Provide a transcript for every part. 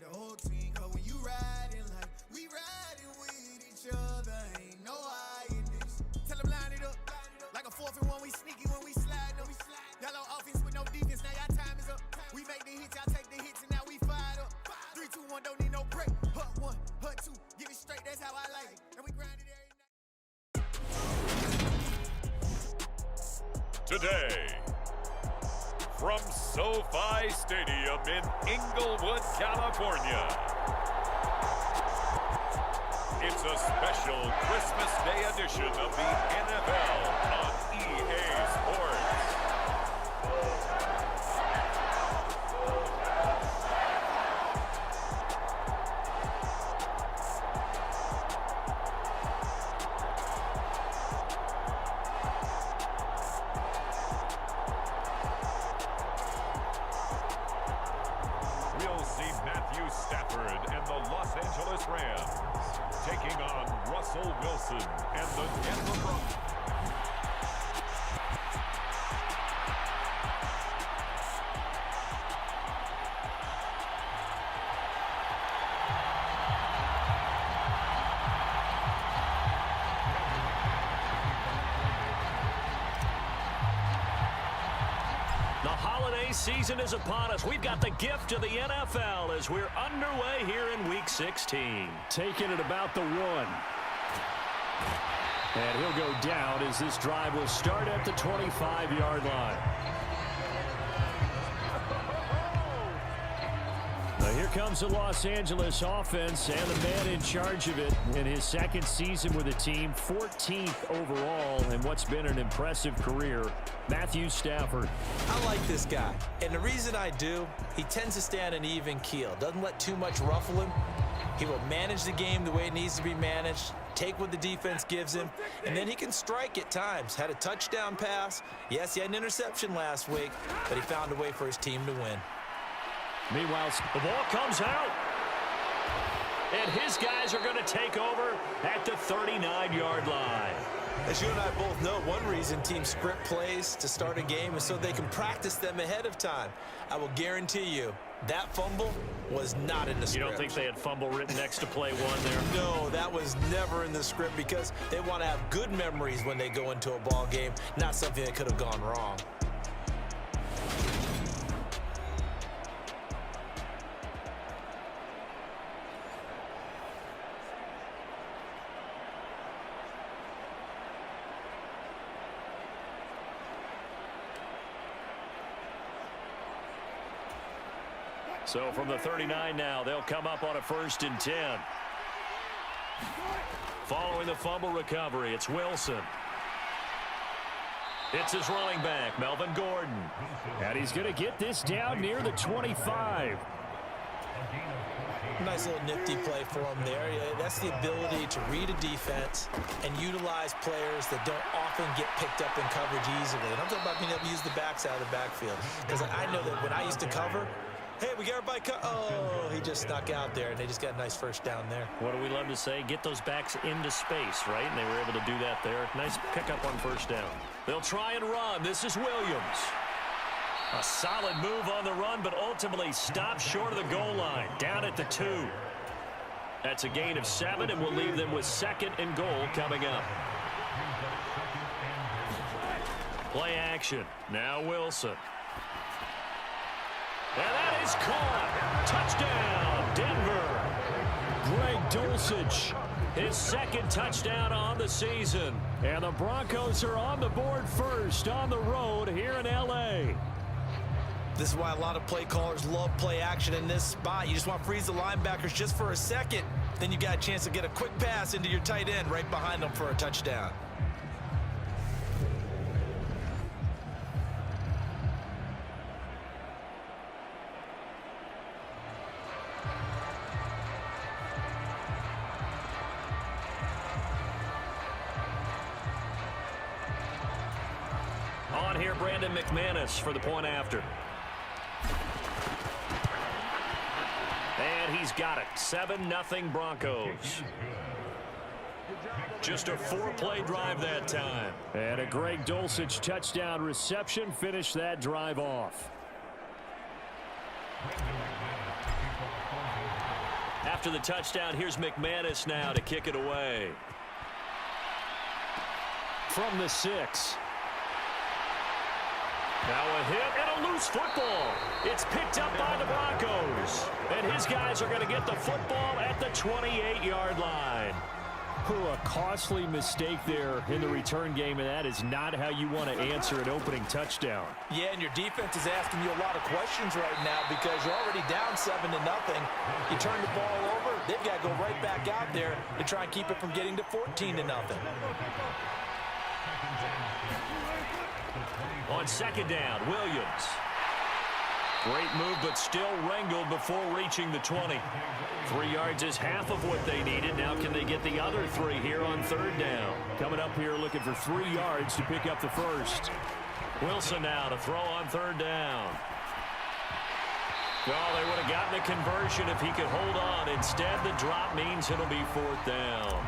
the whole team. Cause when you riding like we riding with each other, ain't no hiding this. Tell them line it up. Like a 4th and 1, we sneaky when we slide them. Y'all on offense with no defense, now y'all time is up. We make the hits, y'all take the hits, and now we fired up. 3, 2, 1, don't need no break. Hut 1, hut 2, give it straight, that's how I like it. And we grind it every night. Today, from SoFi Stadium in Inglewood, California, it's a special Christmas Day edition of the NFL on EA Sports. We'll see Matthew Stafford and the Los Angeles Rams taking on Russell Wilson and the Denver Broncos. The holiday season is upon us. We've got the gift of the NFL as we're underway here in Week 16. Taking it about the 1. And he'll go down as this drive will start at the 25-yard line. Now here comes the Los Angeles offense and the man in charge of it in his second season with the team, 14th overall in what's been an impressive career, Matthew Stafford. I like this guy, and the reason I do, he tends to stay on an even keel, doesn't let too much ruffle him. He will manage the game the way it needs to be managed, take what the defense gives him, and then he can strike at times. Had a touchdown pass. Yes, he had an interception last week, but he found a way for his team to win. Meanwhile, The ball comes out. And his guys are going to take over at the 39-yard line. As you and I both know, one reason teams script plays to start a game is so they can practice them ahead of time. I will guarantee you that fumble was not in the script. You don't think they had fumble written next to play 1 there? No, that was never in the script because they want to have good memories when they go into a ball game, not something that could have gone wrong. So from the 39 now, they'll come up on a 1st and 10. Following the fumble recovery, it's Wilson. It's his running back, Melvin Gordon. and he's going to get this down near the 25. Nice little nifty play for him there. That's the ability to read a defense and utilize players that don't often get picked up in coverage easily. And I'm talking about being able to use the backs out of the backfield. Because I know that when I used to cover, hey, we got everybody oh, he just snuck out there, and they just got a nice first down there. What do we love to say? Get those backs into space, right? And they were able to do that there. Nice pickup on first down. They'll try and run. This is Williams. A solid move on the run, but ultimately stopped short of the goal line. Down at the 2. That's a gain of 7, and we'll leave them with 2nd and goal coming up. Play action. Now Wilson. And that is caught. Touchdown, Denver. Greg Dulcich, His 2nd touchdown on the season. and the Broncos are on the board first on the road here in L.A. This is why a lot of play callers love play action in this spot. You just want to freeze the linebackers just for a second. Then you got a chance to get a quick pass into your tight end right behind them for a touchdown. On here, Brandon McManus for the point after. And he's got it. 7-0 Broncos. Just a 4-play drive that time. And a Greg Dulcich touchdown reception finished that drive off. After the touchdown, here's McManus now to kick it away. From the 6. Now a hit and a loose football. It's picked up by the Broncos. And his guys are going to get the football at the 28-yard line. A costly mistake there in the return game, and that is not how you want to answer an opening touchdown. Yeah, and your defense is asking you a lot of questions right now because you're already down 7-0. You turn the ball over, they've got to go right back out there to try and keep it from getting to 14-0. On second down, Williams. Great move, but still wrangled before reaching the 20. 3 yards is half of what they needed. Now can they get the other 3 here on third down? Coming up here looking for 3 yards to pick up the first. Wilson now to throw on third down. Well, they would have gotten a conversion if he could hold on. Instead, the drop means it'll be fourth down.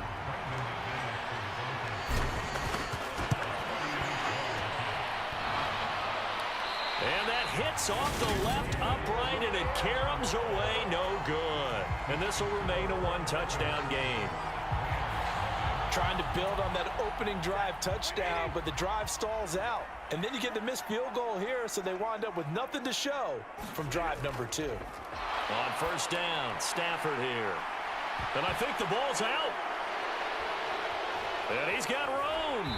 And that hits off the left upright, and it caroms away, no good. And this will remain a one-touchdown game. Trying to build on that opening drive touchdown, but the drive stalls out. And then you get the missed field goal here, so they wind up with nothing to show from drive number 2. On first down, Stafford here. And I think the ball's out. And he's got room.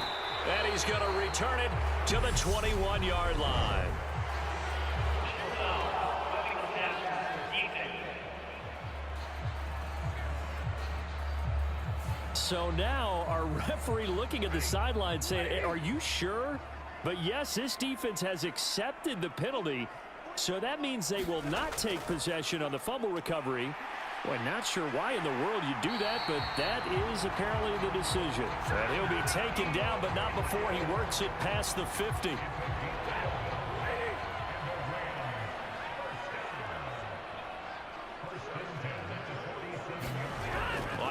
And he's going to return it to the 21-yard line. So now our referee looking at the sideline saying, are you sure? But yes, this defense has accepted the penalty, so that means they will not take possession on the fumble recovery. Boy, not sure why in the world you do that, but that is apparently the decision. And he'll be taken down, but not before he works it past the 50.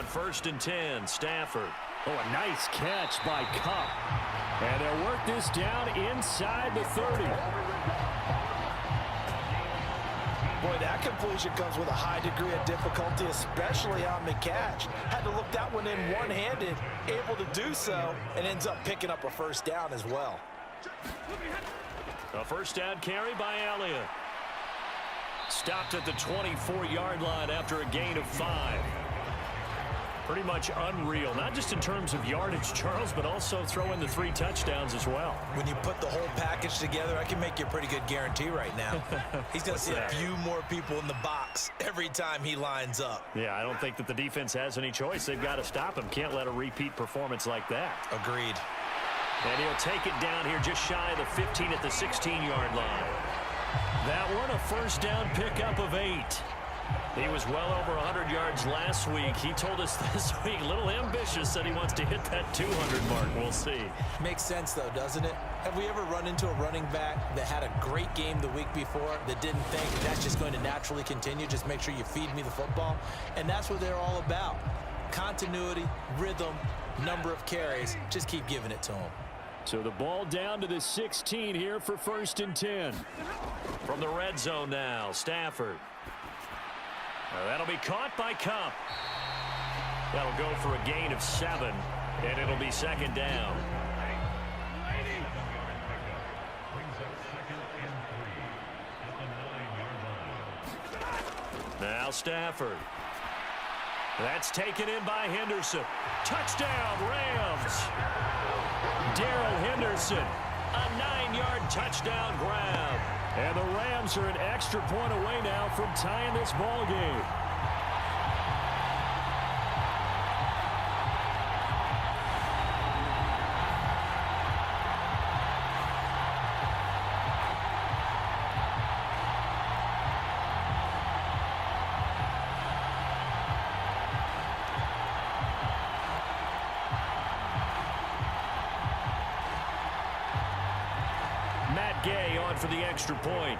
First and 10, Stafford. Oh, a nice catch by Kupp. And they'll work this down inside the 30. Boy, that completion comes with a high degree of difficulty, especially on the catch. Had to look that one in one-handed, able to do so, and ends up picking up a first down as well. A first down carry by Elliott. Stopped at the 24-yard line after a gain of 5. Pretty much unreal, not just in terms of yardage, Charles, but also throw in the 3 touchdowns as well. When you put the whole package together, I can make you a pretty good guarantee right now. He's going to see a few more people in the box every time he lines up. Yeah, I don't think that the defense has any choice. They've got to stop him. Can't let a repeat performance like that. Agreed. And he'll take it down here just shy of the 15 at the 16-yard line. That one a first down pickup of 8. He was well over 100 yards last week. He told us this week, a little ambitious, said he wants to hit that 200 mark. We'll see. Makes sense, though, doesn't it? Have we ever run into a running back that had a great game the week before that didn't think that's just going to naturally continue? Just make sure you feed me the football. And that's what they're all about. Continuity, rhythm, number of carries. Just keep giving it to them. So the ball down to the 16 here for first and 10. From the red zone now, Stafford. That'll be caught by Kupp. That'll go for a gain of 7, and it'll be second down. Now Stafford. That's taken in by Henderson. Touchdown, Rams. Darrell Henderson, a 9-yard touchdown grab. And the Rams are an extra point away now from tying this ball game. For the extra point.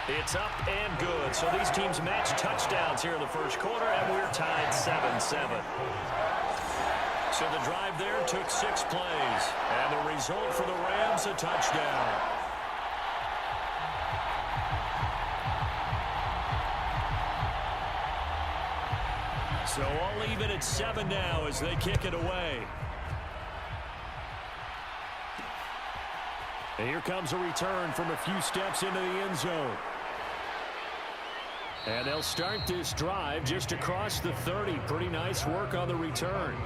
It's up and good. So these teams match touchdowns here in the first quarter, and we're tied 7-7. So the drive there took 6 plays, and the result for the Rams, a touchdown. at 7 now as they kick it away. And here comes a return from a few steps into the end zone. And they'll start this drive just across the 30. Pretty nice work on the return.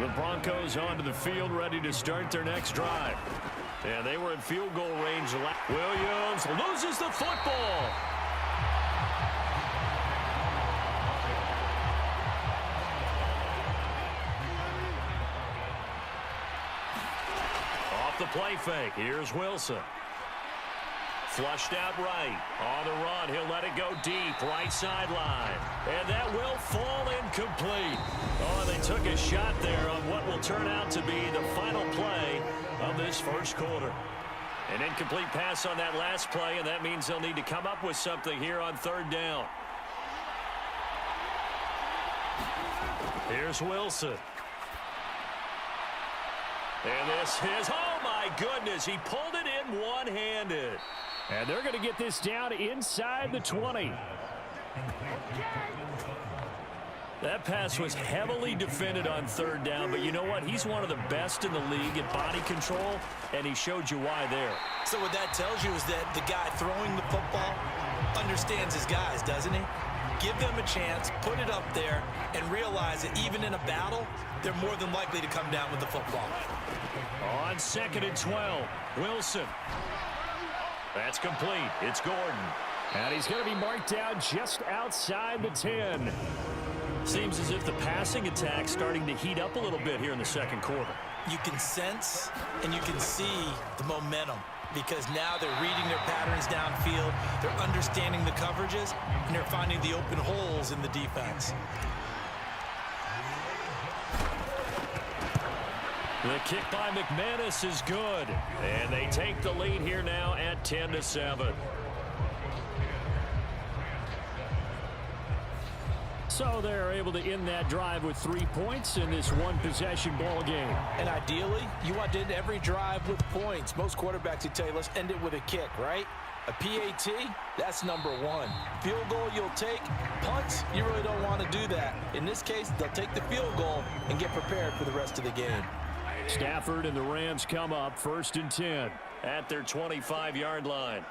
The Broncos onto the field, ready to start their next drive. And they were in field goal range. Williams loses the football. Off the play fake. Here's Wilson. Flushed out right. On the run. He'll let it go deep. Right sideline. And that will fall incomplete. Oh, they took a shot there on what will turn out to be the final play of this first quarter. An incomplete pass on that last play, and that means they'll need to come up with something here on third down. Here's Wilson. And this is, oh my goodness, he pulled it in one-handed. And they're going to get this down inside the 20. That pass was heavily defended on third down, but you know what? He's one of the best in the league at body control, and he showed you why there. So what that tells you is that the guy throwing the football understands his guys, doesn't he? Give them a chance, put it up there, and realize that even in a battle, they're more than likely to come down with the football. On 2nd and 12, Wilson. That's complete. It's Gordon. And he's going to be marked down just outside the 10. Seems as if the passing attack's starting to heat up a little bit here in the second quarter. You can sense and you can see the momentum because now they're reading their patterns downfield, they're understanding the coverages, and they're finding the open holes in the defense. The kick by McManus is good. And they take the lead here now at 10-7. So they're able to end that drive with 3 points in this one-possession ball game. And ideally, you want to end every drive with points. Most quarterbacks would tell you, let's end it with a kick, right? A PAT, that's number one. Field goal you'll take. Punts, you really don't want to do that. In this case, they'll take the field goal and get prepared for the rest of the game. Stafford and the Rams come up 1st and 10 at their 25-yard line.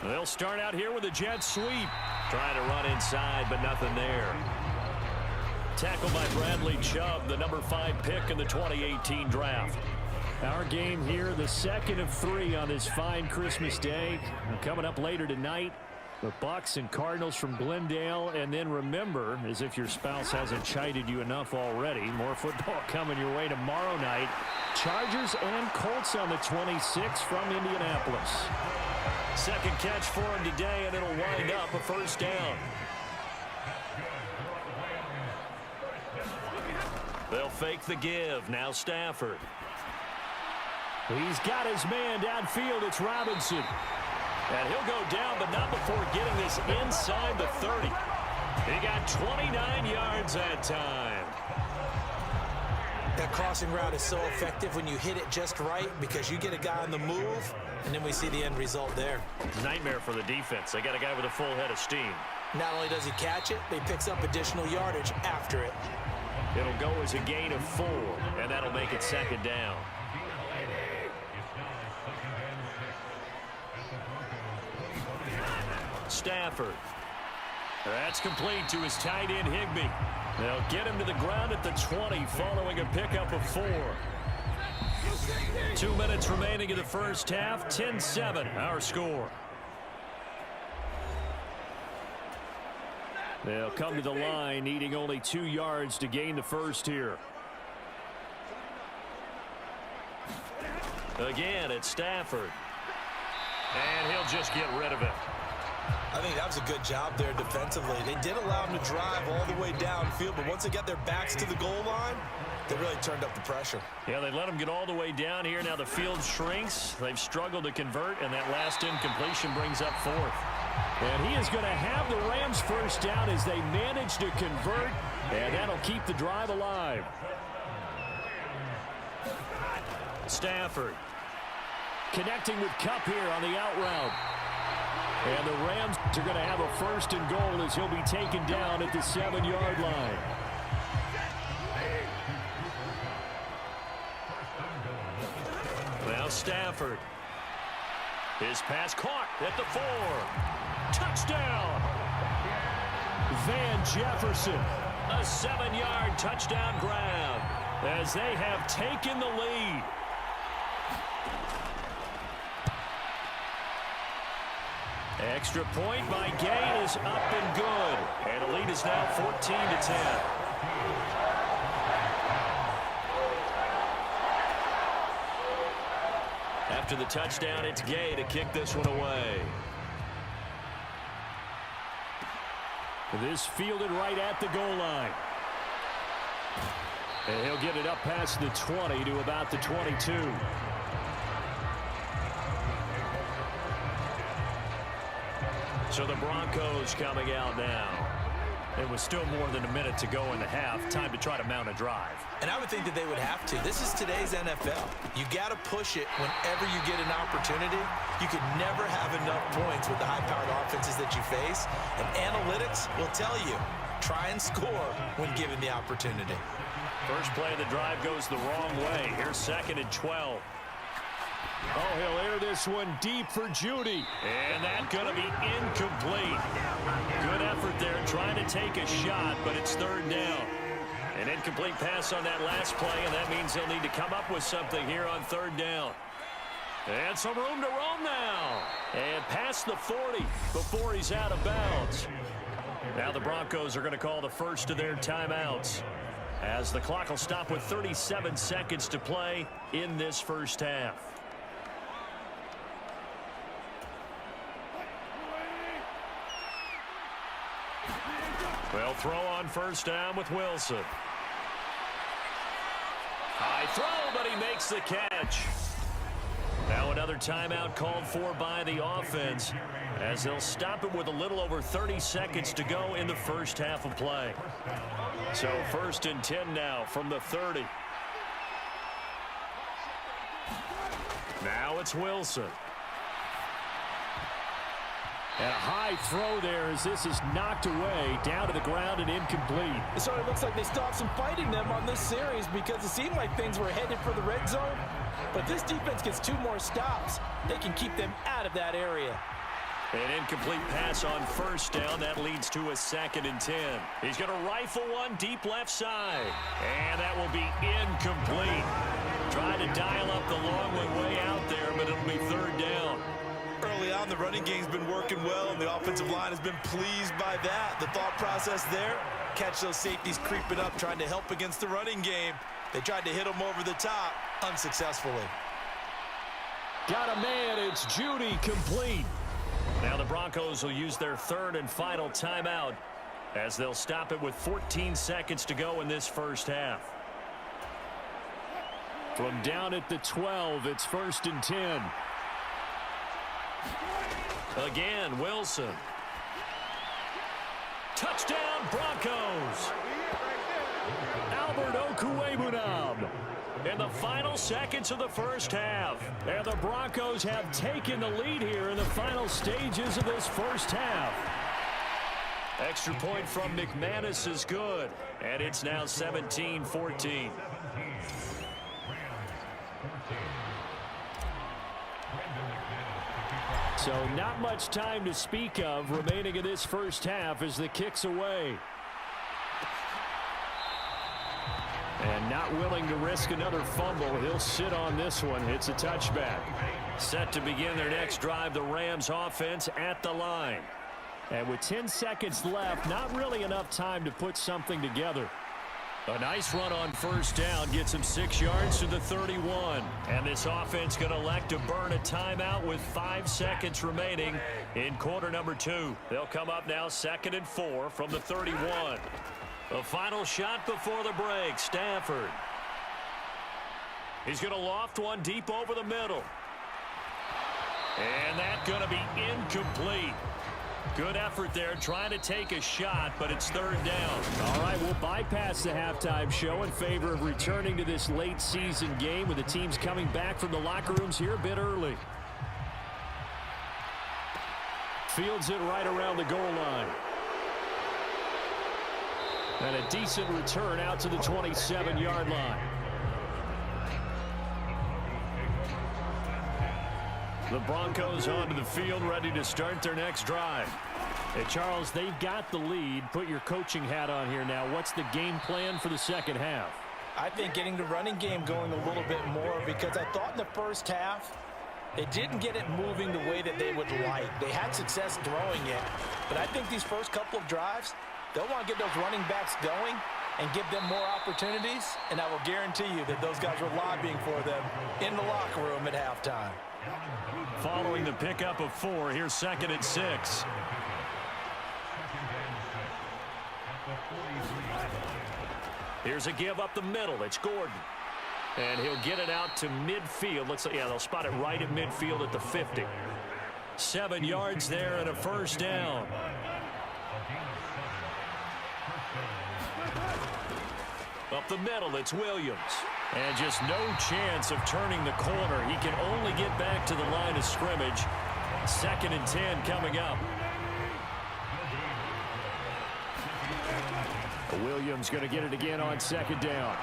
They'll start out here with a jet sweep. Trying to run inside, but nothing there. Tackled by Bradley Chubb, the number 5 pick in the 2018 draft. Our game here, the second of 3 on this fine Christmas day. Coming up later tonight, the Bucs and Cardinals from Glendale. And then remember, as if your spouse hasn't chided you enough already, more football coming your way tomorrow night. Chargers and Colts on the 26th from Indianapolis. Second catch for him today, and it'll wind up a first down. They'll fake the give. Now Stafford. He's got his man downfield. It's Robinson. And he'll go down, but not before getting this inside the 30. He got 29 yards that time. That crossing route is so effective when you hit it just right because you get a guy on the move, and then we see the end result there. Nightmare for the defense. They got a guy with a full head of steam. Not only does he catch it, but he picks up additional yardage after it. It'll go as a gain of 4, and that'll make it second down. Stafford. That's complete to his tight end, Higbee. They'll get him to the ground at the 20 following a pickup of 4. 2 minutes remaining in the first half. 10-7, our score. They'll come to the line, needing only 2 yards to gain the first here. Again, it's Stafford. And he'll just get rid of it. I think that was a good job there defensively. They did allow him to drive all the way downfield, but once they got their backs to the goal line, they really turned up the pressure. Yeah, they let him get all the way down here. Now the field shrinks. They've struggled to convert, and that last incompletion brings up 4th. And he is going to have the Rams first down as they manage to convert, and that'll keep the drive alive. Stafford connecting with Kupp here on the out route. And the Rams are going to have a 1st and goal as he'll be taken down at the 7-yard line. Now Stafford. His pass caught at the 4. Touchdown! Van Jefferson. A 7-yard touchdown grab as they have taken the lead. Extra point by Gay is up and good. And the lead is now 14-10. After the touchdown, it's Gay to kick this one away. This fielded right at the goal line. And he'll get it up past the 20 to about the 22. So the Broncos coming out now. It was still more than a minute to go in the half. Time to try to mount a drive. And I would think that they would have to. This is today's NFL. You got to push it whenever you get an opportunity. You could never have enough points with the high-powered offenses that you face. And analytics will tell you, try and score when given the opportunity. First play of the drive goes the wrong way. Here's 2nd and 12. Oh, he'll air this one deep for Judy. And that's going to be incomplete. Good effort there trying to take a shot, but it's 3rd down. An incomplete pass on that last play, and that means they'll need to come up with something here on 3rd down. And some room to roam now. And past the 40 before he's out of bounds. Now the Broncos are going to call the first of their timeouts, as the clock will stop with 37 seconds to play in this first half. They'll throw on 1st down with Wilson. High throw, but he makes the catch. Now another timeout called for by the offense, as they'll stop it with a little over 30 seconds to go in the first half of play. So 1st and 10 now from the 30. Now it's Wilson. And a high throw there as this is knocked away, down to the ground and incomplete. It sort of looks like they stopped some fighting them on this series because it seemed like things were headed for the red zone. But this defense gets 2 more stops. They can keep them out of that area. An incomplete pass on 1st down. That leads to a 2nd and 10. He's going to rifle one deep left side. And that will be incomplete. Trying to dial up the long one way out there, but it'll be 3rd down. Early on, the running game's been working well, and the offensive line has been pleased by that. The thought process there, catch those safeties creeping up, trying to help against the running game. They tried to hit them over the top, unsuccessfully. Got a man, it's Judy, complete. Now the Broncos will use their 3rd and final timeout, as they'll stop it with 14 seconds to go in this first half. From down at the 12, it's 1st and 10. Again, Wilson. Touchdown, Broncos. Albert Okwuegbunam in the final seconds of the first half. And the Broncos have taken the lead here in the final stages of this first half. Extra point from McManus is good, and it's now 17-14. So not much time to speak of remaining in this first half as the kick's away. And not willing to risk another fumble. He'll sit on this one. It's a touchback. Set to begin their next drive, the Rams offense at the line. And with 10 seconds left, not really enough time to put something together. A nice run on 1st down gets him 6 yards to the 31. And this offense going to elect to burn a timeout with 5 seconds remaining in quarter number 2. They'll come up now 2nd and 4 from the 31. The final shot before the break, Stafford. He's going to loft one deep over the middle. And that's going to be incomplete. Good effort there trying to take a shot, but it's 3rd down. All right, we'll bypass the halftime show in favor of returning to this late season game with the teams coming back from the locker rooms here a bit early. Fields it right around the goal line. And a decent return out to the 27-yard line. The Broncos onto the field, ready to start their next drive. Hey, Charles, they've got the lead. Put your coaching hat on here now. What's the game plan for the second half? I think getting the running game going a little bit more, because I thought in the first half they didn't get it moving the way that they would like. They had success throwing it, but I think these first couple of drives, they'll want to get those running backs going and give them more opportunities, and I will guarantee you that those guys were lobbying for them in the locker room at halftime. Following the pickup of 4, here's 2nd and 6. Here's a give up the middle. It's Gordon. And he'll get it out to midfield. Looks like, yeah, they'll spot it right at midfield at the 50. 7 yards there and a first down. Up the middle, it's Williams. And just no chance of turning the corner. He can only get back to the line of scrimmage. 2nd and 10 coming up. Williams going to get it again on 2nd down.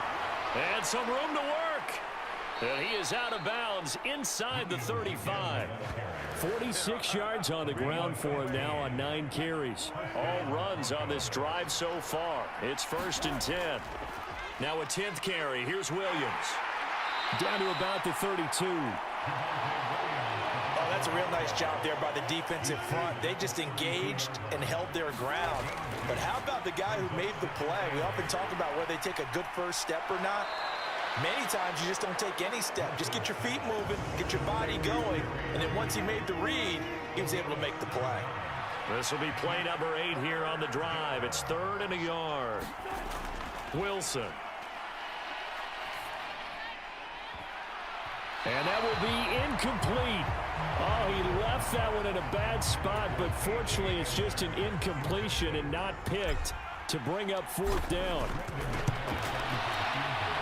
And some room to work. And he is out of bounds inside the 35. 46 yards on the ground for him now on 9 carries. All runs on this drive so far. It's 1st and 10. Now a 10th carry. Here's Williams. Down to about the 32. Oh, that's a real nice job there by the defensive front. They just engaged and held their ground. But how about the guy who made the play? We often talk about whether they take a good first step or not. Many times you just don't take any step. Just get your feet moving, get your body going, and then once he made the read, he was able to make the play. This will be play number 8 here on the drive. It's 3rd and a yard. Wilson. And that will be incomplete. Oh, he left that one in a bad spot, but fortunately it's just an incompletion and not picked to bring up 4th down.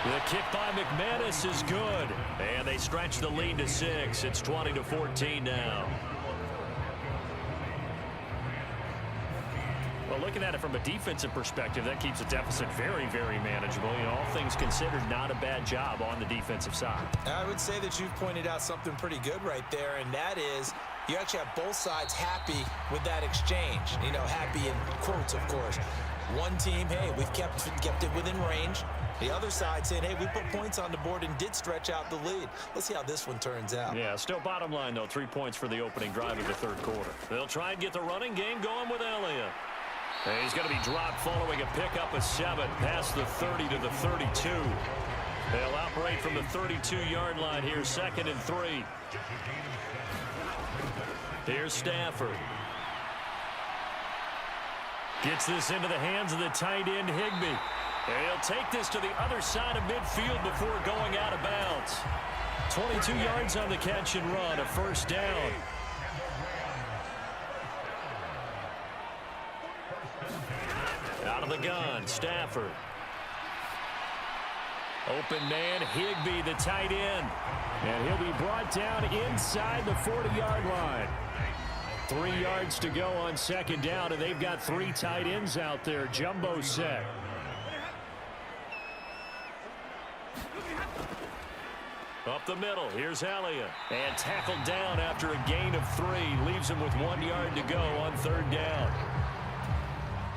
The kick by McManus is good, and they stretch the lead to 6. It's 20-14 now. Well, looking at it from a defensive perspective, that keeps the deficit very, very manageable. You know, all things considered, not a bad job on the defensive side. I would say that you've pointed out something pretty good right there, and that is you actually have both sides happy with that exchange. You know, happy in quotes, of course. One team, hey, we've kept it within range. The other side saying, hey, we put points on the board and did stretch out the lead. Let's see how this one turns out. Yeah, still bottom line, though, 3 points for the opening drive of the 3rd quarter. They'll try and get the running game going with Elliott. And he's going to be dropped following a pickup of 7 past the 30 to the 32. They'll operate from the 32-yard line here, 2nd and 3. Here's Stafford. Gets this into the hands of the tight end, Higbee. And he'll take this to the other side of midfield before going out of bounds. 22 yards on the catch and run, a first down. Out of the gun, Stafford. Open man, Higbee, the tight end. And he'll be brought down inside the 40-yard line. 3 yards to go on 2nd down, and they've got 3 tight ends out there. Jumbo set. Up the middle, here's Elliott. And tackled down after a gain of 3. Leaves him with 1 yard to go on 3rd down.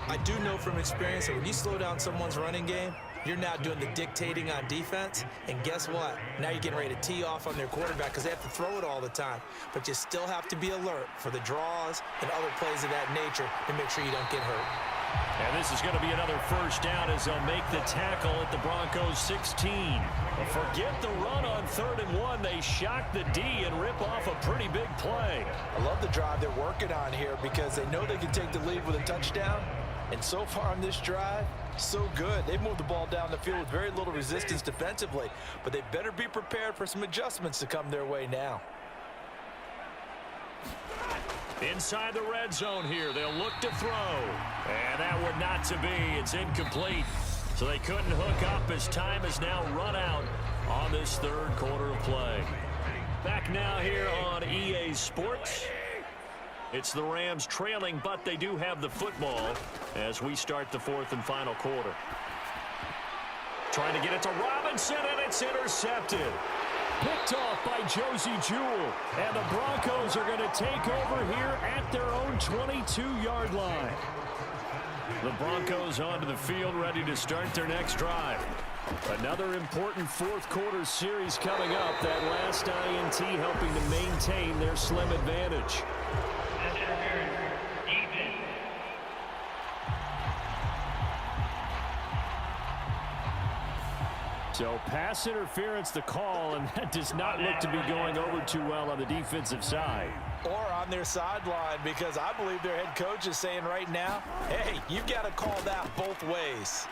I do know from experience that when you slow down someone's running game, you're now doing the dictating on defense. And guess what? Now you're getting ready to tee off on their quarterback because they have to throw it all the time. But you still have to be alert for the draws and other plays of that nature to make sure you don't get hurt. And this is going to be another first down as they'll make the tackle at the Broncos 16. But forget the run on 3rd and 1. They shock the D and rip off a pretty big play. I love the drive they're working on here because they know they can take the lead with a touchdown. And so far on this drive, so good. They've moved the ball down the field with very little resistance defensively, but they better be prepared for some adjustments to come their way now. Inside the red zone here, they'll look to throw. And that would not to be. It's incomplete. So they couldn't hook up as time has now run out on this 3rd quarter of play. Back now here on EA Sports. It's the Rams trailing, but they do have the football as we start the fourth and final quarter. Trying to get it to Robinson, and it's intercepted. Picked off by Josie Jewell. And the Broncos are going to take over here at their own 22-yard line. The Broncos onto the field, ready to start their next drive. Another important fourth quarter series coming up. That last INT helping to maintain their slim advantage. So pass interference the call, and that does not look to be going over too well on the defensive side. Or on their sideline, because I believe their head coach is saying right now, hey, you've got to call that both ways.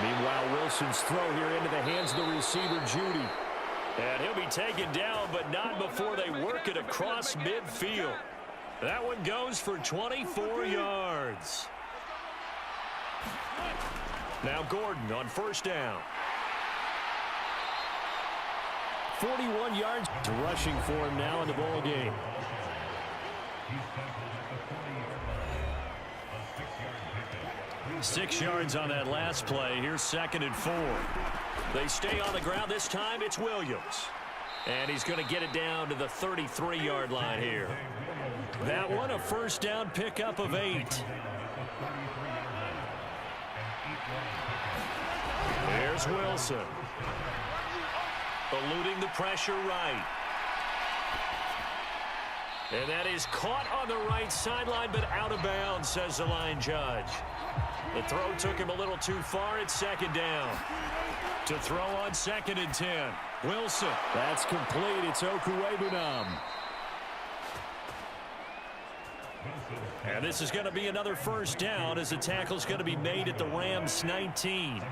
Meanwhile, Wilson's throw here into the hands of the receiver, Judy. And he'll be taken down, but not before they work it across midfield. That one goes for 24 yards. Now Gordon on first down. 41 yards to rushing for him now in the ball game. Six yards on that last play. Here's 2nd and 4. They stay on the ground. This time it's Williams. And he's going to get it down to the 33-yard line here. That one a first down pickup of 8. There's Wilson. Eluding the pressure right. And that is caught on the right sideline, but out of bounds, says the line judge. The throw took him a little too far. It's 2nd down. To throw on 2nd and 10. Wilson. That's complete. It's Okuwebunam. And this is going to be another first down as the tackle's going to be made at the Rams 19.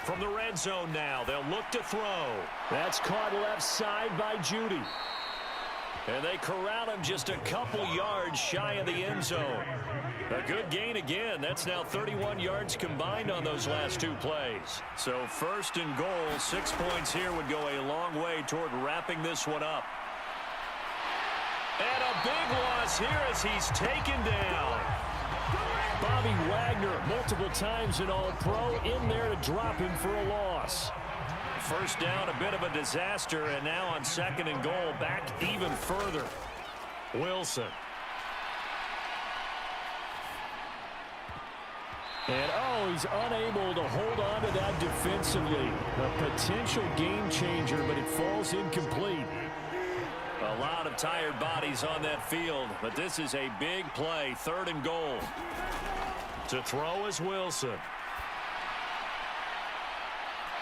From the red zone now, they'll look to throw. That's caught left side by Judy. And they corral him just a couple yards shy of the end zone. A good gain again. That's now 31 yards combined on those last two plays. So 1st and goal, 6 points here would go a long way toward wrapping this one up. And a big loss here as he's taken down. Bobby Wagner, multiple times an All-Pro, in there to drop him for a loss. First down, a bit of a disaster, and now on 2nd and goal, back even further. Wilson. And, oh, he's unable to hold on to that defensively. A potential game changer, but it falls incomplete. A lot of tired bodies on that field, but this is a big play. 3rd and goal. To throw is Wilson.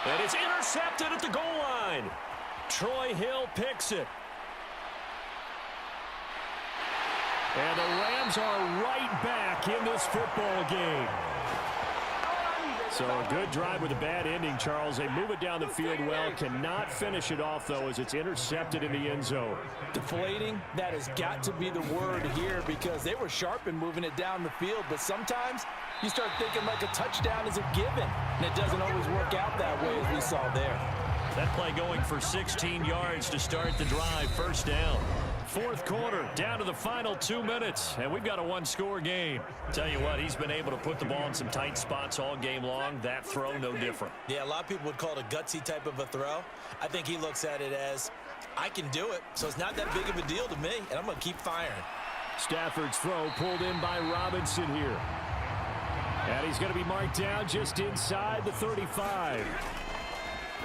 And it's intercepted at the goal line. Troy Hill picks it. And the Rams are right back in this football game. So a good drive with a bad ending, Charles. They move it down the field well. Cannot finish it off, though, as it's intercepted in the end zone. Deflating, that has got to be the word here, because they were sharp in moving it down the field. But sometimes you start thinking like a touchdown is a given, and it doesn't always work out that way, as we saw there. That play going for 16 yards to start the drive. First down. Fourth quarter, down to the final 2 minutes, and we've got a one-score game. Tell you what, he's been able to put the ball in some tight spots all game long. That throw, no different. Yeah, a lot of people would call it a gutsy type of a throw. I think he looks at it as, I can do it, so it's not that big of a deal to me, and I'm going to keep firing. Stafford's throw pulled in by Robinson here. And he's going to be marked down just inside the 35.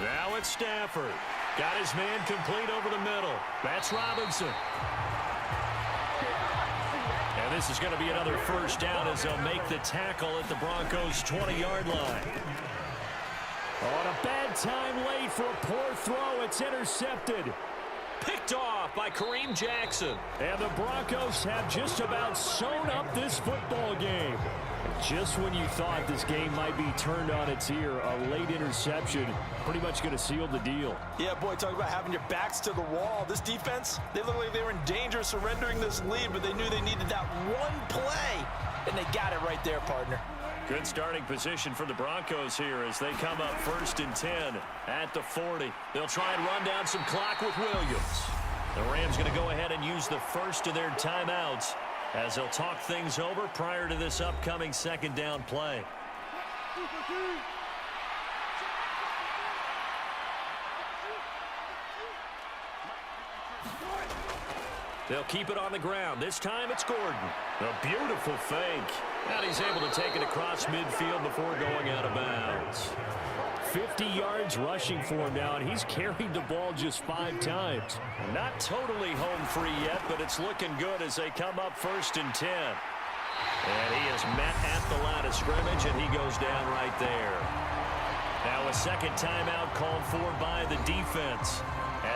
Now it's Stafford. Got his man complete over the middle. That's Robinson. And this is going to be another first down as they'll make the tackle at the Broncos' 20-yard line. On a bad time late for a poor throw. It's intercepted. Picked off by Kareem Jackson. And the Broncos have just about sewn up this football game. Just when you thought this game might be turned on its ear, a late interception pretty much going to seal the deal. Yeah, boy, talk about having your backs to the wall. This defense, they look like they were in danger of surrendering this lead, but they knew they needed that one play, and they got it right there, partner. Good starting position for the Broncos here as they come up 1st and 10 at the 40. They'll try and run down some clock with Williams. The Rams going to go ahead and use the first of their timeouts as they'll talk things over prior to this upcoming 2nd down play. They'll keep it on the ground. This time it's Gordon. A beautiful fake. And he's able to take it across midfield before going out of bounds. 50 yards rushing for him now, and he's carried the ball just 5 times. Not totally home free yet, but it's looking good as they come up 1st and 10. And he is met at the line of scrimmage, and he goes down right there. Now a 2nd timeout called for by the defense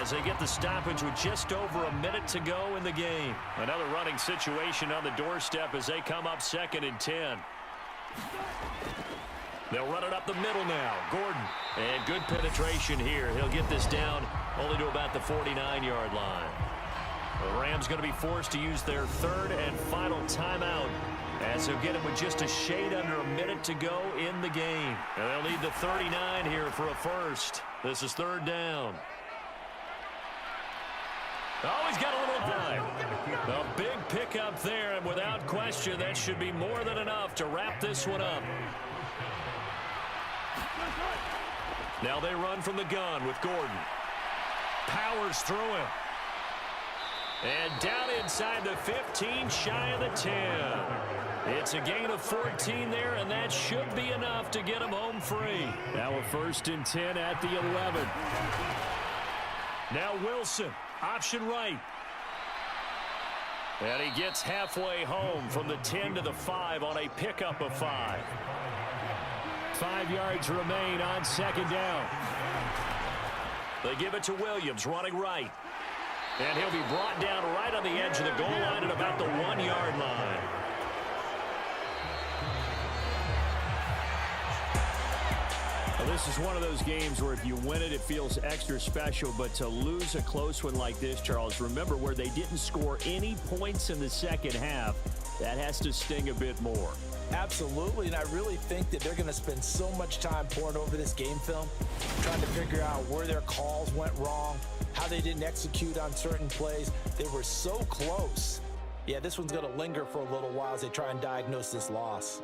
as they get the stoppage with just over a minute to go in the game. Another running situation on the doorstep as they come up 2nd and 10. They'll run it up the middle now. Gordon. And good penetration here. He'll get this down only to about the 49-yard line. The Rams going to be forced to use their 3rd and final timeout as they'll get him with just a shade under a minute to go in the game. And they'll need the 39 here for a first. This is 3rd down. Oh, he's got a little time. A big pickup there, and without question, that should be more than enough to wrap this one up. Now they run from the gun with Gordon. Powers through him. And down inside the 15, shy of the 10. It's a gain of 14 there, and that should be enough to get him home free. Now a 1st and 10 at the 11. Now Wilson. Option right. And he gets halfway home from the 10 to the 5 on a pickup of 5. 5 yards remain on 2nd down. They give it to Williams running right. And he'll be brought down right on the edge of the goal line at about the 1-yard line. This is one of those games where if you win it, it feels extra special. But to lose a close one like this, Charles, remember where they didn't score any points in the 2nd half, that has to sting a bit more. Absolutely, and I really think that they're going to spend so much time pouring over this game film, trying to figure out where their calls went wrong, how they didn't execute on certain plays. They were so close. Yeah, this one's going to linger for a little while as they try and diagnose this loss.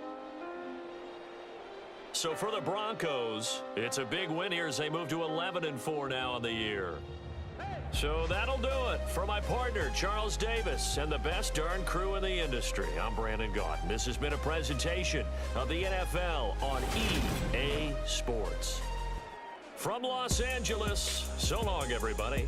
So for the Broncos, it's a big win here as they move to 11-4 now on the year. So that'll do it for my partner, Charles Davis, and the best darn crew in the industry. I'm Brandon Gaudin. This has been a presentation of the NFL on EA Sports. From Los Angeles, so long, everybody.